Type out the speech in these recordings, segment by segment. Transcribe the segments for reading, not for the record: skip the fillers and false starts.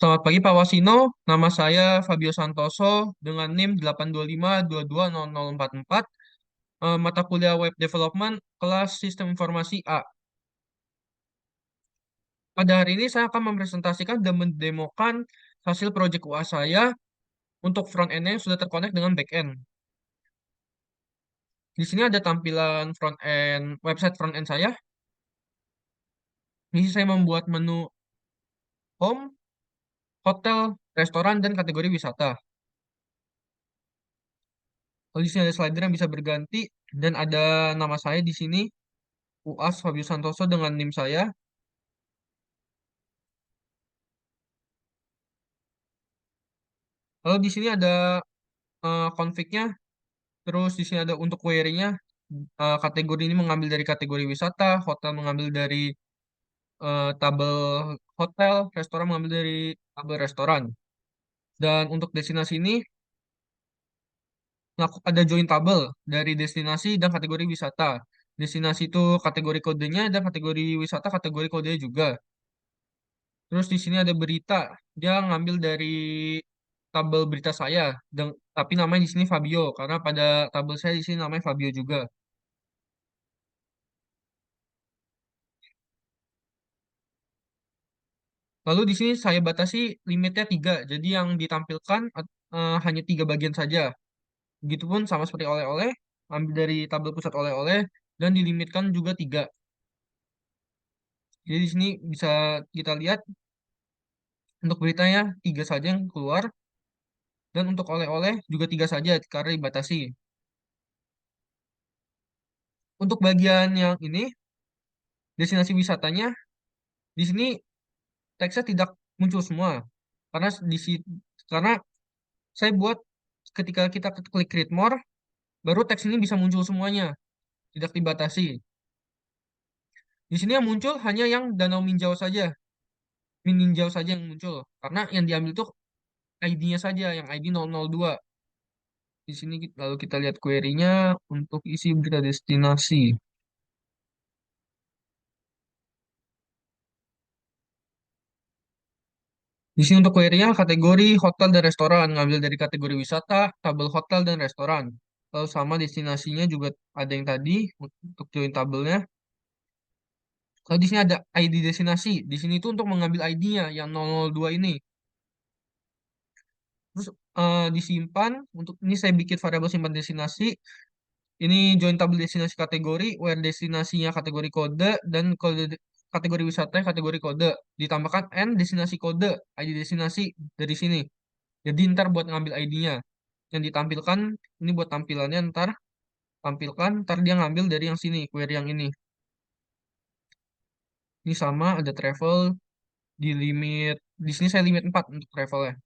Selamat pagi Pak Wasino, nama saya Fabio Santoso dengan NIM 825220044, mata kuliah Web Development, kelas Sistem Informasi A. Pada hari ini saya akan mempresentasikan dan mendemokan hasil proyek UA saya untuk front end yang sudah terkonek dengan back end. Di sini ada tampilan front end, website front end saya. Di sini saya membuat menu home, hotel, restoran, dan kategori wisata. Lalu di sini ada slider yang bisa berganti dan ada nama saya di sini, UAS Fabio Santoso dengan NIM saya. Lalu di sini ada config-nya, terus di sini ada untuk query-nya. Kategori ini mengambil dari kategori wisata, hotel mengambil dari tabel hotel, restoran mengambil dari tabel restoran. Dan untuk destinasi ini ada join tabel dari destinasi dan kategori wisata. Destinasi itu kategori kodenya dan kategori wisata kategori kodenya juga. Terus di sini ada berita, dia ngambil dari tabel berita saya, tapi namanya di sini Fabio karena pada tabel saya di sini namanya Fabio juga. Lalu di sini saya batasi limitnya tiga, jadi yang ditampilkan hanya tiga bagian saja. Begitupun sama seperti oleh-oleh, ambil dari tabel pusat oleh-oleh dan dilimitkan juga tiga. Jadi di sini bisa kita lihat untuk beritanya tiga saja yang keluar dan untuk oleh-oleh juga tiga saja karena dibatasi. Untuk bagian yang ini destinasi wisatanya di sini teksnya tidak muncul semua karena di si- karena saya buat ketika kita klik read more baru teks ini bisa muncul semuanya, tidak dibatasi. Di sini yang muncul hanya yang Danau Minjau saja, Mininjau saja yang muncul karena yang diambil itu ID-nya saja yang ID 002. Di sini lalu kita lihat query-nya untuk isi berita destinasi. Di sini untuk query-nya kategori hotel dan restoran, ngambil dari kategori wisata, tabel hotel dan restoran. Lalu sama destinasinya juga ada yang tadi untuk join tabelnya. Kalau di sini ada ID destinasi, di sini itu untuk mengambil ID-nya yang 002 ini. Terus disimpan, untuk ini saya bikin variabel simpan destinasi. Ini join tabel destinasi kategori, where destinasinya kategori kode, dan kategori wisata kategori kode. Ditambahkan N destinasi kode, ID destinasi dari sini. Jadi ntar buat ngambil ID-nya. Yang ditampilkan, ini buat tampilannya ntar, tampilkan, ntar dia ngambil dari yang sini, query yang ini. Ini sama, ada travel, di limit, di sini saya limit 4 untuk travelnya.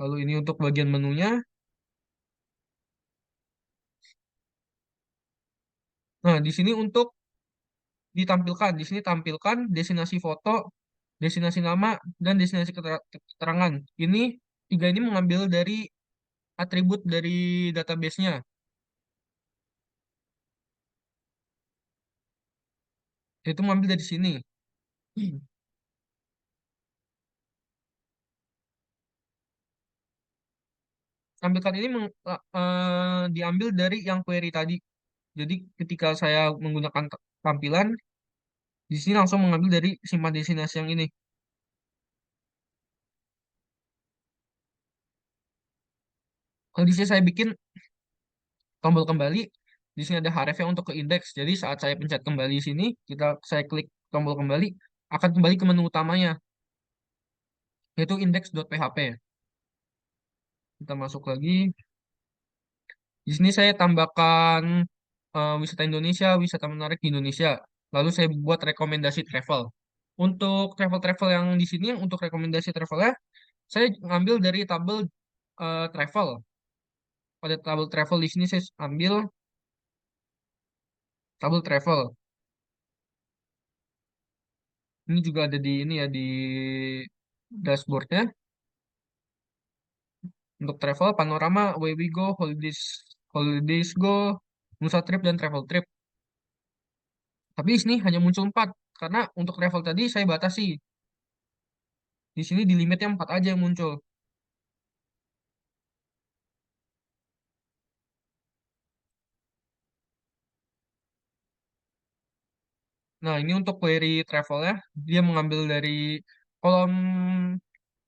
Lalu ini untuk bagian menunya. Nah, di sini untuk ditampilkan, di sini tampilkan destinasi foto, destinasi nama, dan destinasi keterangan. Ini tiga ini mengambil dari atribut dari database-nya, yaitu mengambil dari sini. Tampilkan ini diambil dari yang query tadi. Jadi ketika saya menggunakan tampilan, di sini langsung mengambil dari simpan destinasi yang ini. Kalau di sini saya bikin tombol kembali, di sini ada href yang untuk ke indeks. Jadi saat saya pencet kembali di sini, saya klik tombol kembali, akan kembali ke menu utamanya, yaitu index.php. Kita masuk lagi. Di sini saya tambahkan wisata Indonesia, wisata menarik di Indonesia. Lalu saya buat rekomendasi travel. Untuk travel-travel yang di sini, untuk rekomendasi travelnya, saya ngambil dari tabel travel. Pada tabel travel di sini saya ambil tabel travel. Ini juga ada di ini ya di dashboardnya. Untuk travel, panorama, away we go, holidays go, Nusa trip dan travel trip. Tapi di sini hanya muncul 4. karena untuk travel tadi saya batasi. Di sini di limitnya 4 aja yang muncul. Nah, ini untuk query travelnya, dia mengambil dari kolom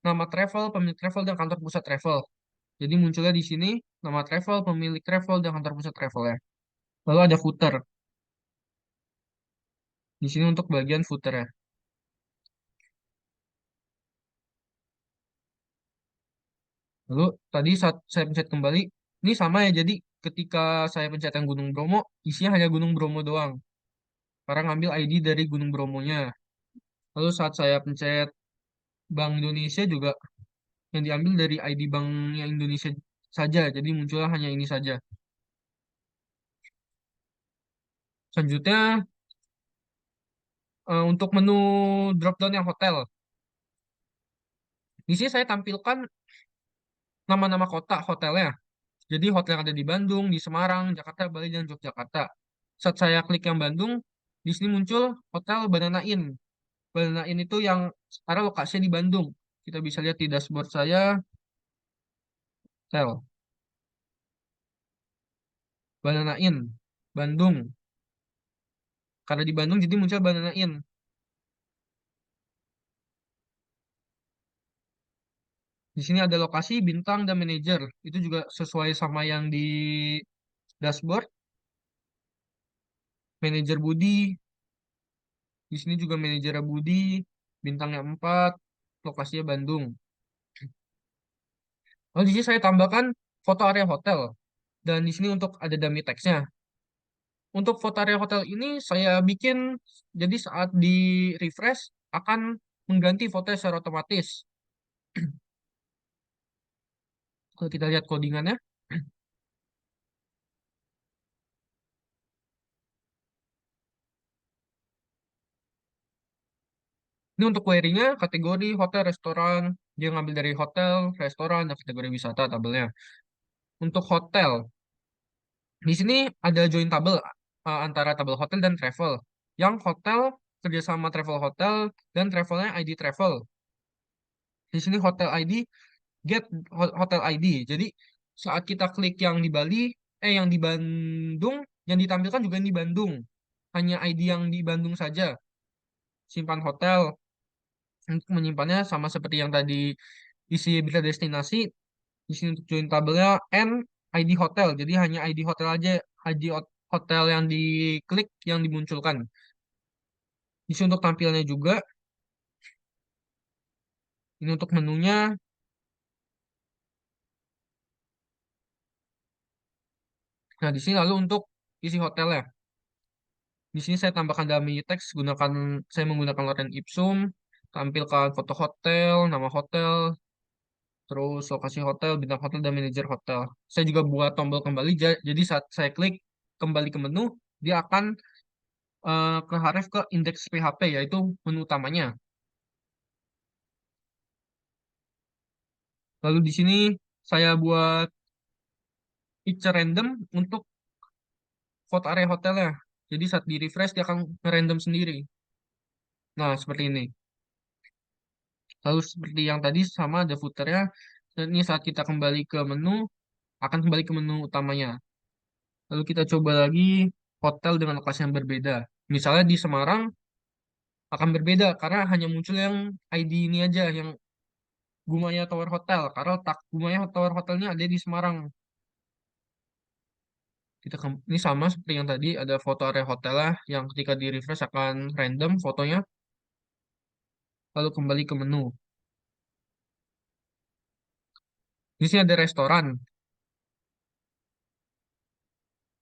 nama travel, pemilik travel, dan kantor pusat travel. Jadi munculnya di sini nama travel, pemilik travel, dan kantor pusat travel ya. Lalu ada footer. Di sini untuk bagian footer ya. Lalu tadi saat saya pencet kembali, ini sama ya. Jadi ketika saya pencet yang Gunung Bromo, isinya hanya Gunung Bromo doang. Karena ngambil ID dari Gunung Bromonya. Lalu saat saya pencet Bank Indonesia juga yang diambil dari ID Banknya Indonesia saja. Jadi munculnya hanya ini saja. Selanjutnya untuk menu drop down yang hotel. Di sini saya tampilkan nama-nama kota hotelnya. Jadi hotel yang ada di Bandung, di Semarang, Jakarta, Bali, dan Yogyakarta. Saat saya klik yang Bandung, di sini muncul Hotel Banana Inn. Banana Inn itu yang sekarang lokasinya di Bandung. Kita bisa lihat di dashboard saya, hotel Banana Inn, Bandung. Karena di Bandung jadi muncul Banana Inn. Di sini ada lokasi, bintang, dan manajer. Itu juga sesuai sama yang di dashboard. Manajer Budi, di sini juga manajer Budi, bintangnya 4, lokasinya Bandung. Lalu di sini saya tambahkan foto area hotel. Dan di sini untuk ada dummy text-nya. Untuk foto area hotel ini saya bikin jadi saat di refresh akan mengganti foto secara otomatis. Kalau kita lihat codingannya, ini untuk query-nya kategori hotel, restoran, dia ngambil dari hotel, restoran, dan kategori wisata tabelnya. Untuk hotel, di sini ada join tabel antara tabel hotel dan travel. Yang hotel kerjasama travel hotel dan travelnya ID travel. Di sini hotel ID get hotel ID. Jadi saat kita klik yang di Bali, yang di Bandung, yang ditampilkan juga yang di Bandung. Hanya ID yang di Bandung saja. Simpan hotel untuk menyimpannya sama seperti yang tadi isi berita destinasi. Di sini untuk join tabelnya and ID hotel. Jadi hanya ID hotel aja, hotel yang diklik yang dimunculkan. Di sini untuk tampilnya juga. Ini untuk menunya. Nah, di sini lalu untuk isi hotelnya. Di sini saya tambahkan dalam menu teks, saya menggunakan Lorem Ipsum, tampilkan foto hotel, nama hotel, terus lokasi hotel, bintang hotel, dan manajer hotel. Saya juga buat tombol kembali, jadi saat saya klik kembali ke menu, dia akan keharef ke indeks PHP, yaitu menu utamanya. Lalu di sini saya buat picture random untuk foto area hotelnya. Jadi saat di refresh, dia akan random sendiri. Nah, seperti ini. Lalu seperti yang tadi sama ada footernya. Dan ini saat kita kembali ke menu, akan kembali ke menu utamanya. Lalu kita coba lagi hotel dengan lokasi yang berbeda. Misalnya di Semarang akan berbeda karena hanya muncul yang ID ini aja, yang Gumaya Tower Hotel. Karena tak Gumaya Tower Hotelnya ada di Semarang. Ini sama seperti yang tadi, ada foto area hotel lah, yang ketika di refresh akan random fotonya. Lalu kembali ke menu. Di sini ada restoran,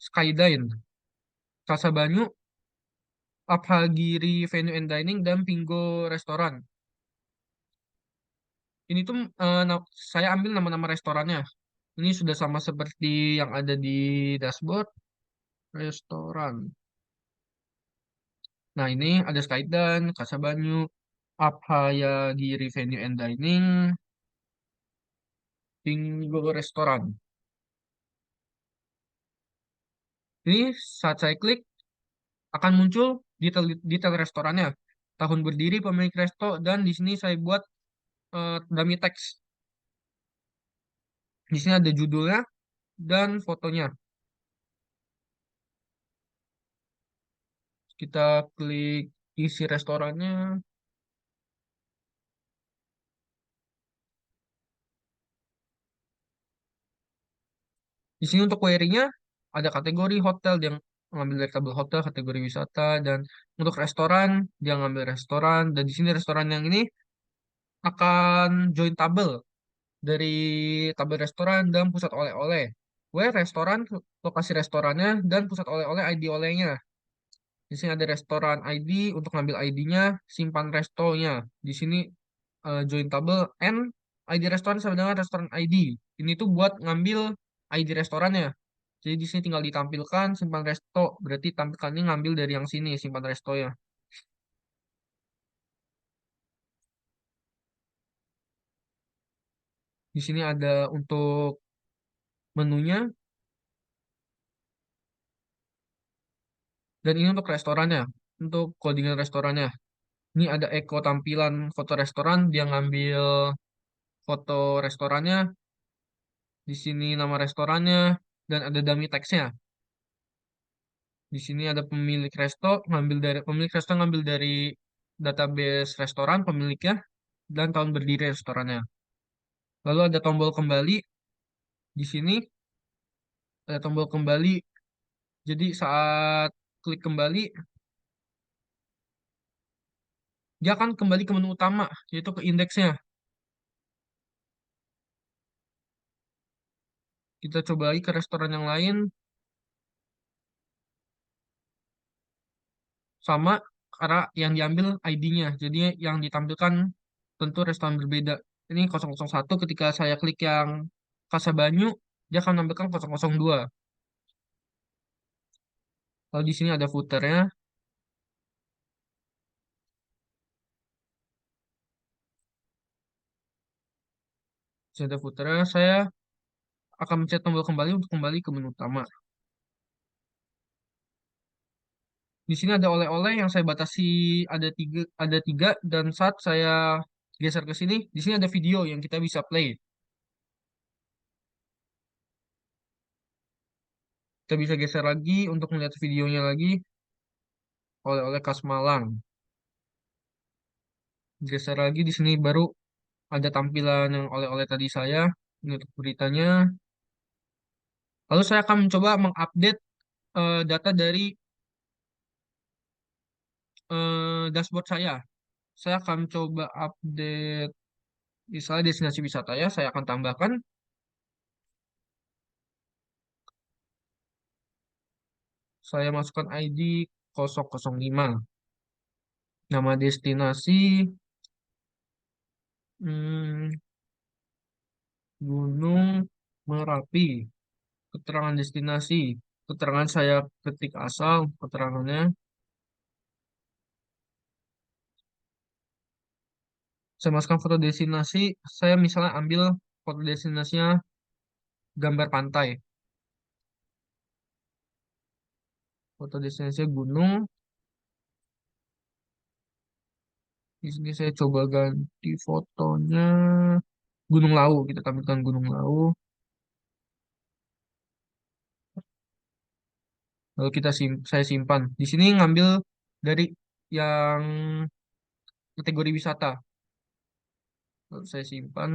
Skydine, Casa Banyu, Abhagiri Venue and Dining, dan Pinggo Restoran. Ini tuh saya ambil nama-nama restorannya. Ini sudah sama seperti yang ada di dashboard restoran. Nah, ini ada Skydan, Kasabanyu, Abhayagiri Venue and Dining, Bingo Restoran. Ini saat saya klik akan muncul detail detail restorannya, tahun berdiri, pemilik resto, dan di sini saya buat dummy text. Di sini ada judulnya dan fotonya. Kita klik isi restorannya. Di sini untuk query-nya ada kategori hotel, dia ngambil dari tabel hotel, kategori wisata, dan untuk restoran dia ngambil restoran, dan di sini restoran yang ini akan join tabel dari tabel restoran dan pusat oleh-oleh. Where restoran, lokasi restorannya, dan pusat oleh-oleh ID olehnya. Di sini ada restoran ID untuk ngambil ID-nya, simpan restonya. Di sini join table and ID restoran sama dengan restoran ID. Ini tuh buat ngambil ID restorannya. Jadi di sini tinggal ditampilkan simpan resto, berarti tampilkannya ngambil dari yang sini simpan resto ya. Di sini ada untuk menunya dan ini untuk restorannya, untuk codingan restorannya. Ini ada Eko tampilan foto restoran, dia ngambil foto restorannya, di sini nama restorannya dan ada dummy text-nya. Di sini ada pemilik resto ngambil dari database restoran pemiliknya dan tahun berdiri restorannya. Lalu ada tombol kembali di sini, ada tombol kembali. Jadi saat klik kembali, dia akan kembali ke menu utama, yaitu ke indeksnya. Kita coba lagi ke restoran yang lain, sama karena yang diambil ID-nya. Jadi yang ditampilkan tentu restoran berbeda. Ini 001 ketika saya klik yang Casa Banyu, dia akan menampilkan 002. Lalu di sini ada footernya. Di sini ada footernya. Saya akan mencet tombol kembali untuk kembali ke menu utama. Di sini ada oleh-oleh yang saya batasi ada tiga dan saat saya geser ke sini, di sini ada video yang kita bisa play. Kita bisa geser lagi untuk melihat videonya lagi, oleh-oleh khas Malang. Geser lagi di sini baru ada tampilan yang oleh-oleh tadi saya. Ini untuk beritanya. Lalu saya akan mencoba mengupdate data dari dashboard saya. Saya akan coba update misalnya destinasi wisata ya, saya akan tambahkan. Saya masukkan ID 005. Nama destinasi hmm, Gunung Merapi. Keterangan destinasi. Keterangan saya ketik asal, keterangannya. Saya masukkan foto destinasi. Saya misalnya ambil foto destinasinya gambar pantai. Foto destinasinya gunung. Di sini saya coba ganti fotonya Gunung Lawu. Kita tampilkan Gunung Lawu. Lalu saya simpan. Di sini ngambil dari yang kategori wisata. Lalu saya simpan.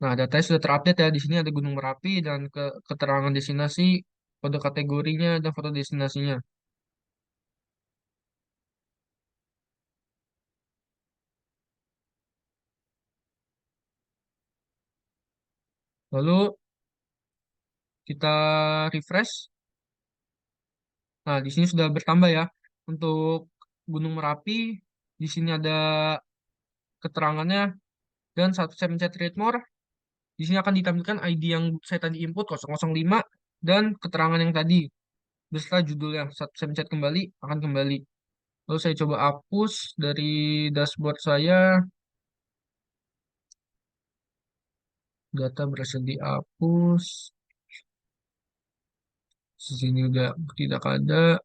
Nah, datanya sudah terupdate ya. Di sini ada Gunung Merapi dan keterangan destinasi, kode kategorinya, dan foto destinasinya. Lalu kita refresh. Nah, di sini sudah bertambah ya. Untuk Gunung Merapi, di sini ada keterangannya. Dan saat saya mencet read more, di sini akan ditampilkan ID yang saya tadi input 005 dan keterangan yang tadi beserta judulnya. Saat saya mencet kembali, akan kembali. Lalu saya coba hapus dari dashboard saya. Data berhasil dihapus. Di sini udah tidak ada.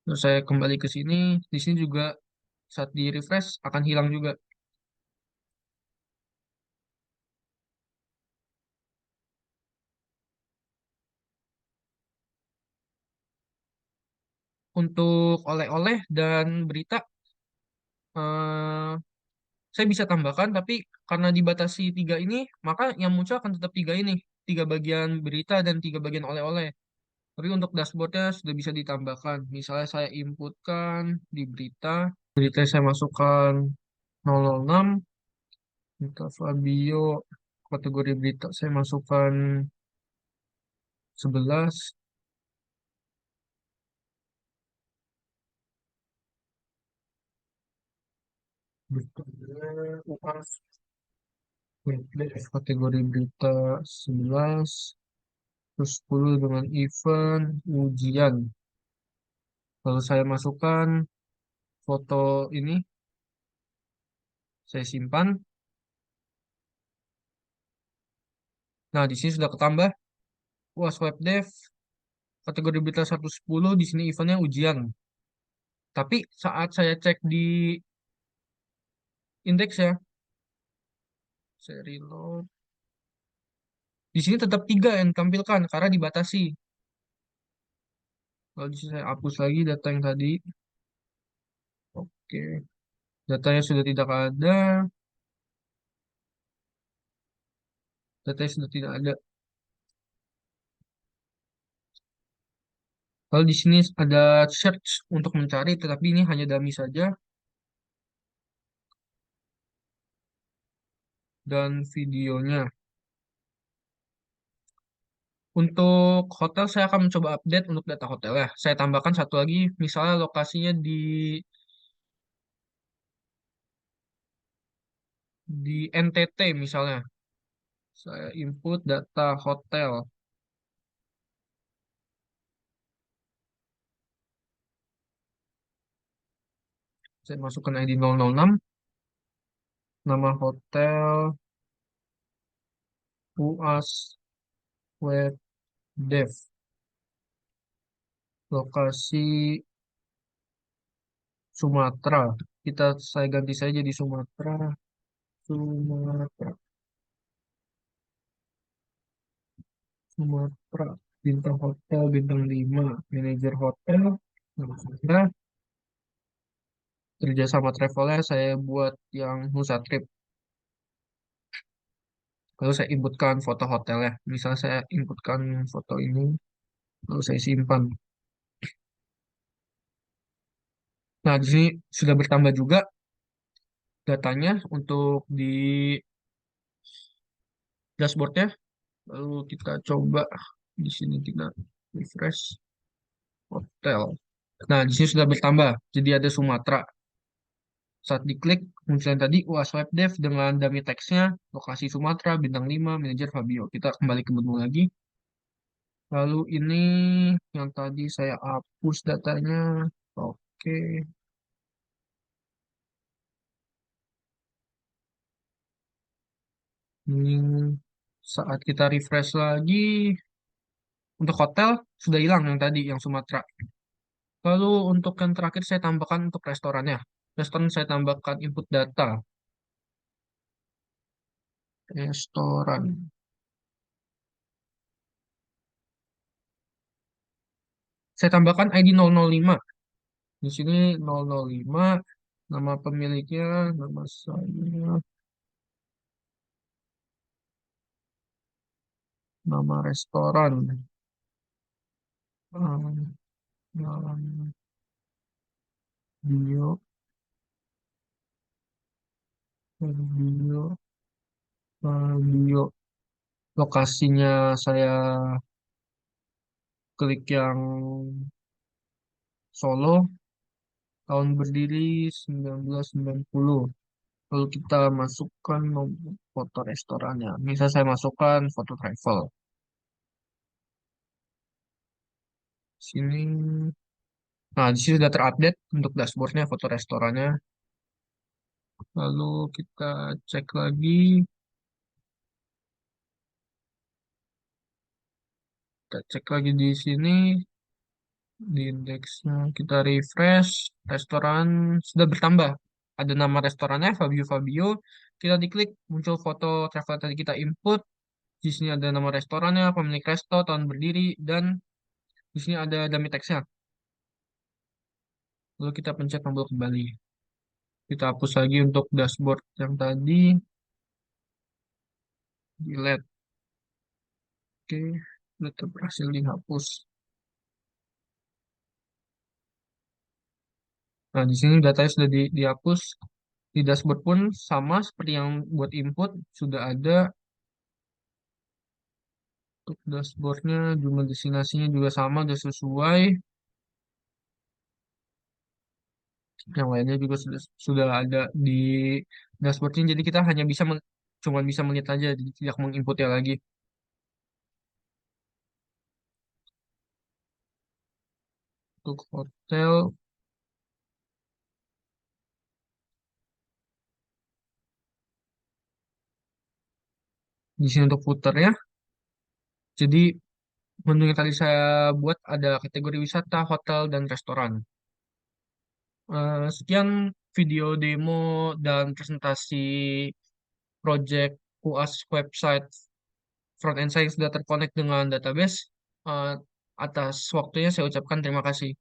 Terus saya kembali ke sini. Di sini juga saat di refresh akan hilang juga. Untuk oleh-oleh dan berita, eh, saya bisa tambahkan, tapi karena dibatasi tiga ini, maka yang muncul akan tetap tiga ini. Tiga bagian berita dan tiga bagian oleh-oleh. Tapi untuk dashboardnya sudah bisa ditambahkan. Misalnya saya inputkan di berita, berita saya masukkan 006, berita Fabio, kategori berita saya masukkan 11, berita UAS, kategori berita 11, terus 10 dengan event, ujian. Lalu saya masukkan foto ini, saya simpan. Nah, di sini sudah ketambah. UAS Web Dev, kategori berita 110, di sini eventnya ujian. Tapi saat saya cek di indeks ya, saya reload. Di sini tetap tiga yang ditampilkan karena dibatasi. Kalau di sini saya hapus lagi data yang tadi. Oke, datanya sudah tidak ada. Datanya sudah tidak ada. Kalau di sini ada search untuk mencari, tetapi ini hanya dummy saja. Dan videonya. Untuk hotel, saya akan mencoba update untuk data hotel ya. Saya tambahkan satu lagi, misalnya lokasinya di NTT misalnya. Saya input data hotel. Saya masukkan ID 006, nama hotel, UAS, Web Dev, lokasi Sumatera. Saya ganti saja di Sumatera, Sumatera, Sumatera. Bintang hotel, bintang 5, manajer hotel. Nama saya, kerja sama travelnya saya buat yang Nusa Trip. Lalu saya inputkan foto hotelnya. Misal saya inputkan foto ini, lalu saya simpan. Nah, di sini sudah bertambah juga datanya untuk di dashboardnya. Lalu kita coba di sini kita refresh hotel. Nah, di sini sudah bertambah. Jadi ada Sumatera. Saat diklik, muncul yang tadi UAS Web Dev dengan dummy text-nya, lokasi Sumatera, bintang 5 manajer Fabio. Kita kembali ke menu lagi. Lalu ini yang tadi saya hapus datanya. Oke. Ini saat kita refresh lagi, untuk hotel sudah hilang yang tadi, yang Sumatera. Lalu untuk yang terakhir saya tambahkan untuk restorannya. Restoran saya tambahkan input data. Restoran. Saya tambahkan ID 005. Di sini 005, nama pemiliknya, nama saya, nama restoran, um, um, bio, bio, bio. Lokasinya saya klik yang Solo, tahun berdiri 1990. Lalu kita masukkan foto restorannya. Misal saya masukkan foto travel. Sini. Nah, di sini sudah terupdate untuk dashboardnya, foto restorannya. Lalu kita cek lagi. Kita cek lagi di sini. Di indeksnya kita refresh, restoran sudah bertambah. Ada nama restorannya Fabio Fabio. Kita diklik muncul foto travel tadi kita input. Di sini ada nama restorannya, pemilik resto, tahun berdiri, dan di sini ada dummy text-nya. Lalu kita pencet tombol kembali. Kita hapus lagi untuk dashboard yang tadi. Delete. Oke, sudah berhasil dihapus. Nah, di sini datanya sudah dihapus. Di dashboard pun sama seperti yang buat input, sudah ada untuk dashboardnya, jumlah destinasinya juga sama, sudah sesuai. Yang lainnya juga sudah ada di dashboardnya. Jadi kita hanya bisa cuma bisa melihat aja, jadi tidak menginputnya lagi. Untuk hotel, di sini untuk footernya. Jadi menu yang tadi saya buat ada kategori wisata, hotel, dan restoran. Sekian video demo dan presentasi project UAS website front-end saya yang sudah terkonek dengan database. Eh, Atas waktunya saya ucapkan terima kasih.